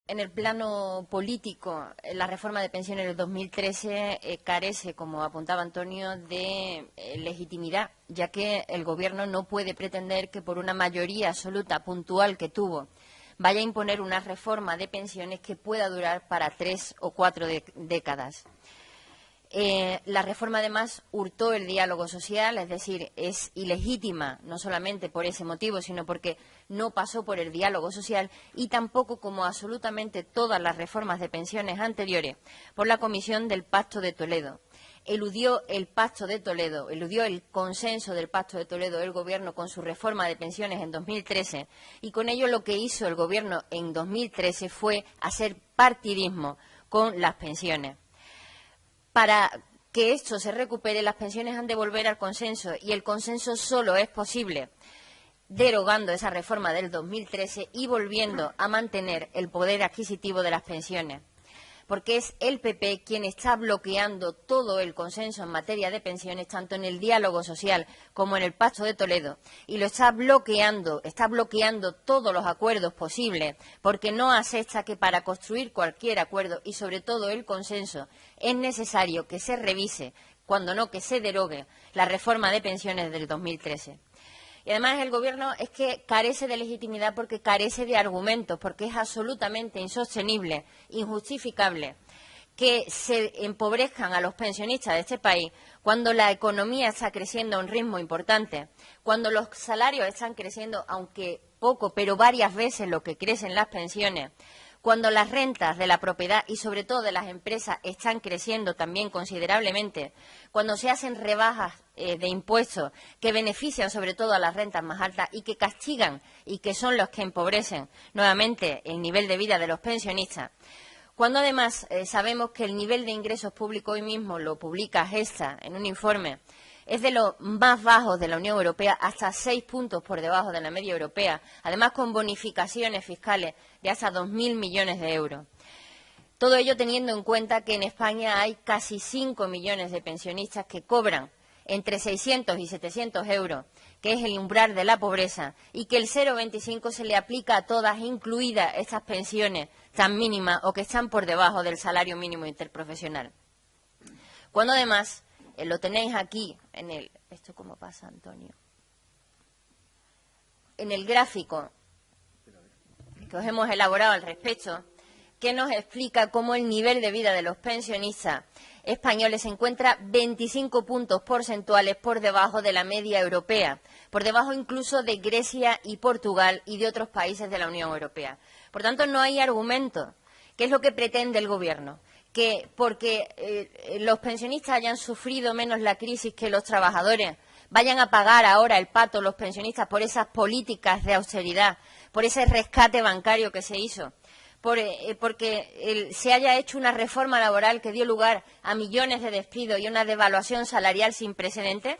En el plano político, la reforma de pensiones del 2013 carece, como apuntaba Antonio, de legitimidad, ya que el Gobierno no puede pretender que por una mayoría absoluta puntual que tuvo vaya a imponer una reforma de pensiones que pueda durar para 3 o 4 décadas. La reforma, además, hurtó el diálogo social, es decir, es ilegítima, no solamente por ese motivo, sino porque no pasó por el diálogo social y tampoco, como absolutamente todas las reformas de pensiones anteriores, por la Comisión del Pacto de Toledo. Eludió el Pacto de Toledo, eludió el consenso del Pacto de Toledo el Gobierno con su reforma de pensiones en 2013 y con ello lo que hizo el Gobierno en 2013 fue hacer partidismo con las pensiones. Para que esto se recupere, las pensiones han de volver al consenso y el consenso solo es posible derogando esa reforma del 2013 y volviendo a mantener el poder adquisitivo de las pensiones, porque es el PP quien está bloqueando todo el consenso en materia de pensiones, tanto en el diálogo social como en el Pacto de Toledo, y lo está bloqueando todos los acuerdos posibles, porque no acepta que para construir cualquier acuerdo, y sobre todo el consenso, es necesario que se revise, cuando no que se derogue, la reforma de pensiones del 2013. Y además el Gobierno es que carece de legitimidad porque carece de argumentos, porque es absolutamente insostenible, injustificable que se empobrezcan a los pensionistas de este país cuando la economía está creciendo a un ritmo importante, cuando los salarios están creciendo, aunque poco, pero varias veces lo que crecen las pensiones, cuando las rentas de la propiedad y sobre todo de las empresas están creciendo también considerablemente, cuando se hacen rebajas de impuestos que benefician sobre todo a las rentas más altas y que castigan y que son los que empobrecen nuevamente el nivel de vida de los pensionistas, cuando además sabemos que el nivel de ingresos públicos, hoy mismo lo publica Gestha en un informe, es de los más bajos de la Unión Europea, hasta 6 puntos por debajo de la media europea, además con bonificaciones fiscales de hasta 2.000 millones de euros. Todo ello teniendo en cuenta que en España hay casi 5 millones de pensionistas que cobran entre 600 y 700 euros, que es el umbral de la pobreza, y que el 0,25 se le aplica a todas, incluidas estas pensiones tan mínimas o que están por debajo del salario mínimo interprofesional. Cuando además, lo tenéis aquí, en el... ¿Esto cómo pasa, Antonio? En el gráfico que os hemos elaborado al respecto, que nos explica cómo el nivel de vida de los pensionistas españoles se encuentra 25 puntos porcentuales por debajo de la media europea, por debajo incluso de Grecia y Portugal y de otros países de la Unión Europea. Por tanto, no hay argumento. ¿Qué es lo que pretende el Gobierno? Que porque los pensionistas hayan sufrido menos la crisis que los trabajadores, vayan a pagar ahora el pato los pensionistas por esas políticas de austeridad, por ese rescate bancario que se hizo, porque se haya hecho una reforma laboral que dio lugar a millones de despidos y una devaluación salarial sin precedentes,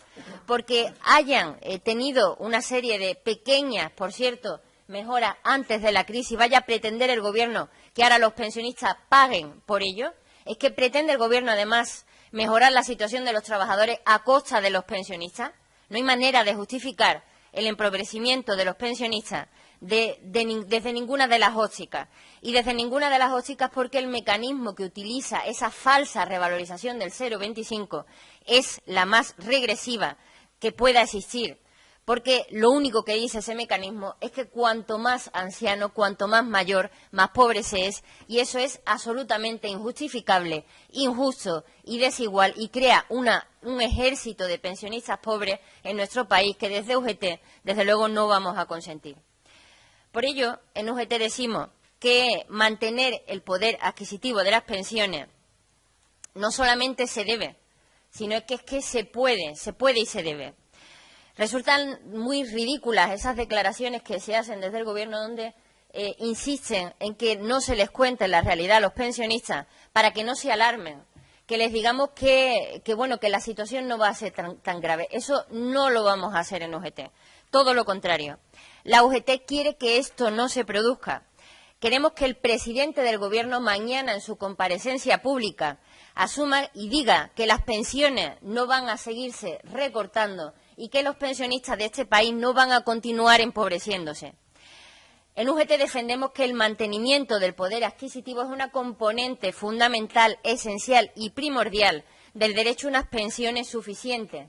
porque hayan tenido una serie de pequeñas, por cierto, mejoras antes de la crisis, vaya a pretender el Gobierno que ahora los pensionistas paguen por ello. Es que pretende el Gobierno, además, mejorar la situación de los trabajadores a costa de los pensionistas. No hay manera de justificar el empobrecimiento de los pensionistas desde ninguna de las ópticas. Y desde ninguna de las ópticas porque el mecanismo que utiliza esa falsa revalorización del 0,25 es la más regresiva que pueda existir. Porque lo único que dice ese mecanismo es que cuanto más anciano, cuanto más mayor, más pobre se es, y eso es absolutamente injustificable, injusto y desigual, y crea un ejército de pensionistas pobres en nuestro país que desde UGT, desde luego, no vamos a consentir. Por ello, en UGT decimos que mantener el poder adquisitivo de las pensiones no solamente se debe, sino que se puede y se debe. Resultan muy ridículas esas declaraciones que se hacen desde el Gobierno donde insisten en que no se les cuente la realidad a los pensionistas para que no se alarmen, que les digamos que la situación no va a ser tan grave. Eso no lo vamos a hacer en UGT, todo lo contrario. La UGT quiere que esto no se produzca. Queremos que el presidente del Gobierno mañana en su comparecencia pública asuma y diga que las pensiones no van a seguirse recortando y que los pensionistas de este país no van a continuar empobreciéndose. En UGT defendemos que el mantenimiento del poder adquisitivo es una componente fundamental, esencial y primordial del derecho a unas pensiones suficientes.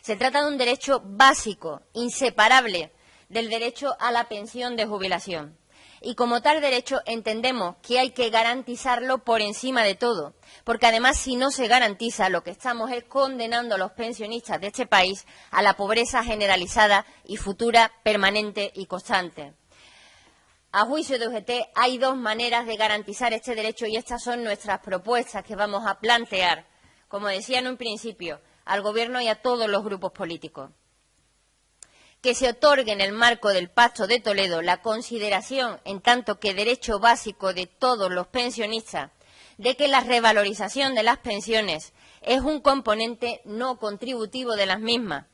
Se trata de un derecho básico, inseparable del derecho a la pensión de jubilación. Y como tal derecho entendemos que hay que garantizarlo por encima de todo, porque además si no se garantiza lo que estamos es condenando a los pensionistas de este país a la pobreza generalizada y futura, permanente y constante. A juicio de UGT hay dos maneras de garantizar este derecho y estas son nuestras propuestas que vamos a plantear, como decía en un principio, al Gobierno y a todos los grupos políticos. Que se otorgue en el marco del Pacto de Toledo la consideración, en tanto que derecho básico de todos los pensionistas, de que la revalorización de las pensiones es un componente no contributivo de las mismas.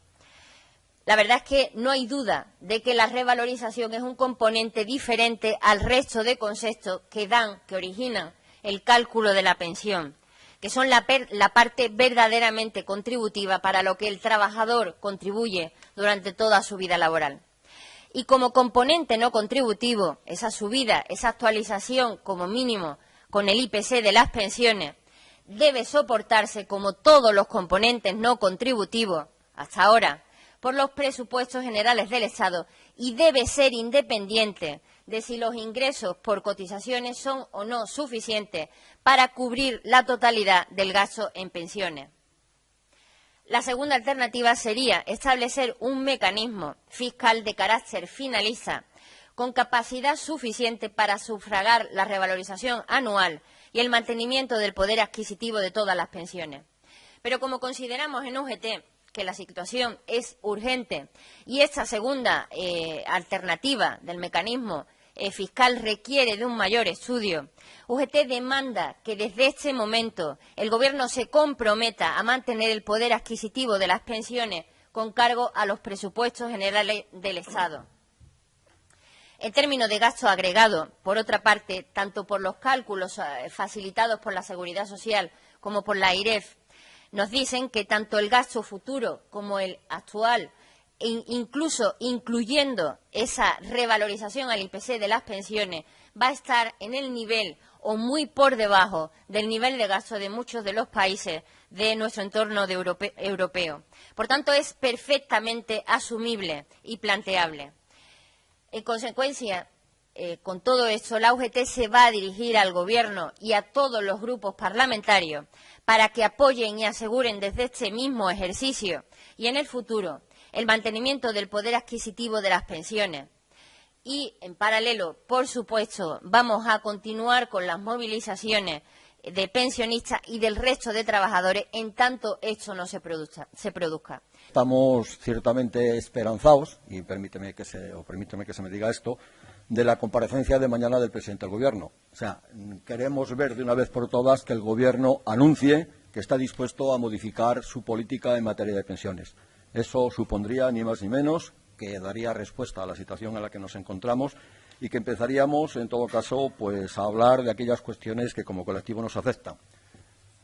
La verdad es que no hay duda de que la revalorización es un componente diferente al resto de conceptos que originan el cálculo de la pensión, que son la parte verdaderamente contributiva para lo que el trabajador contribuye durante toda su vida laboral. Y como componente no contributivo, esa subida, esa actualización como mínimo con el IPC de las pensiones, debe soportarse como todos los componentes no contributivos hasta ahora por los presupuestos generales del Estado y debe ser independiente de si los ingresos por cotizaciones son o no suficientes para cubrir la totalidad del gasto en pensiones. La segunda alternativa sería establecer un mecanismo fiscal de carácter finalista con capacidad suficiente para sufragar la revalorización anual y el mantenimiento del poder adquisitivo de todas las pensiones. Pero como consideramos en UGT que la situación es urgente y esta segunda alternativa del mecanismo fiscal requiere de un mayor estudio, UGT demanda que desde este momento el Gobierno se comprometa a mantener el poder adquisitivo de las pensiones con cargo a los presupuestos generales del Estado. En términos de gasto agregado, por otra parte, tanto por los cálculos facilitados por la Seguridad Social como por la AIREF, nos dicen que tanto el gasto futuro como el actual, incluso incluyendo esa revalorización al IPC de las pensiones, va a estar en el nivel o muy por debajo del nivel de gasto de muchos de los países de nuestro entorno europeo. Por tanto, es perfectamente asumible y planteable. En consecuencia, con todo esto, la UGT se va a dirigir al Gobierno y a todos los grupos parlamentarios para que apoyen y aseguren desde este mismo ejercicio y en el futuro el mantenimiento del poder adquisitivo de las pensiones. Y, en paralelo, por supuesto, vamos a continuar con las movilizaciones de pensionistas y del resto de trabajadores en tanto esto no se produzca. Estamos ciertamente esperanzados, y permíteme que se me diga esto, de la comparecencia de mañana del presidente del Gobierno. O sea, queremos ver de una vez por todas que el Gobierno anuncie que está dispuesto a modificar su política en materia de pensiones. Eso supondría, ni más ni menos, que daría respuesta a la situación en la que nos encontramos y que empezaríamos, en todo caso, pues a hablar de aquellas cuestiones que como colectivo nos afectan.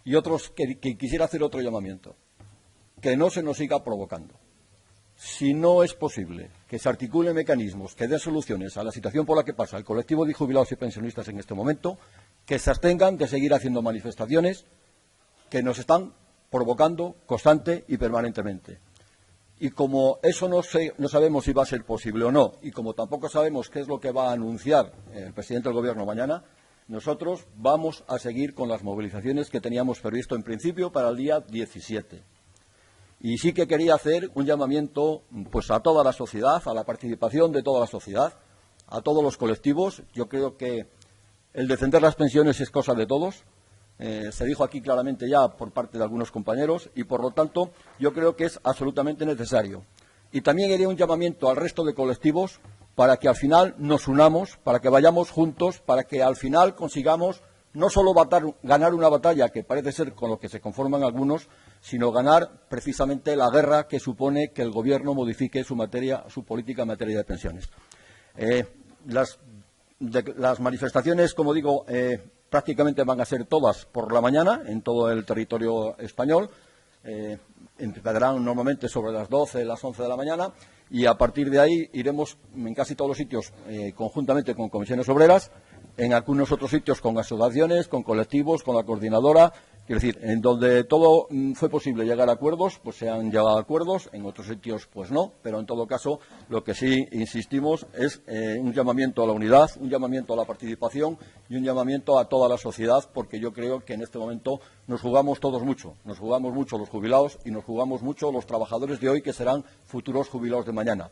Y otros que quisiera hacer otro llamamiento, que no se nos siga provocando. Si no es posible que se articulen mecanismos que den soluciones a la situación por la que pasa el colectivo de jubilados y pensionistas en este momento, que se abstengan de seguir haciendo manifestaciones que nos están provocando constante y permanentemente. Y como eso no sabemos si va a ser posible o no, y como tampoco sabemos qué es lo que va a anunciar el presidente del Gobierno mañana, nosotros vamos a seguir con las movilizaciones que teníamos previsto en principio para el día 17. Y sí que quería hacer un llamamiento pues a toda la sociedad, a la participación de toda la sociedad, a todos los colectivos. Yo creo que el defender las pensiones es cosa de todos. Se dijo aquí claramente ya por parte de algunos compañeros y, por lo tanto, yo creo que es absolutamente necesario. Y también haría un llamamiento al resto de colectivos para que al final nos unamos, para que vayamos juntos, para que al final consigamos no solo ganar una batalla, que parece ser con lo que se conforman algunos, sino ganar precisamente la guerra que supone que el Gobierno modifique su política en materia de pensiones. Las manifestaciones, como digo, prácticamente van a ser todas por la mañana en todo el territorio español. empezarán normalmente sobre las 12, las 11 de la mañana, y a partir de ahí iremos en casi todos los sitios conjuntamente con comisiones obreras, en algunos otros sitios con asociaciones, con colectivos, con la coordinadora. Quiero decir, en donde todo fue posible llegar a acuerdos, pues se han llegado a acuerdos, en otros sitios pues no, pero en todo caso lo que sí insistimos es un llamamiento a la unidad, un llamamiento a la participación y un llamamiento a toda la sociedad, porque yo creo que en este momento nos jugamos todos mucho, nos jugamos mucho los jubilados y nos jugamos mucho los trabajadores de hoy que serán futuros jubilados de mañana.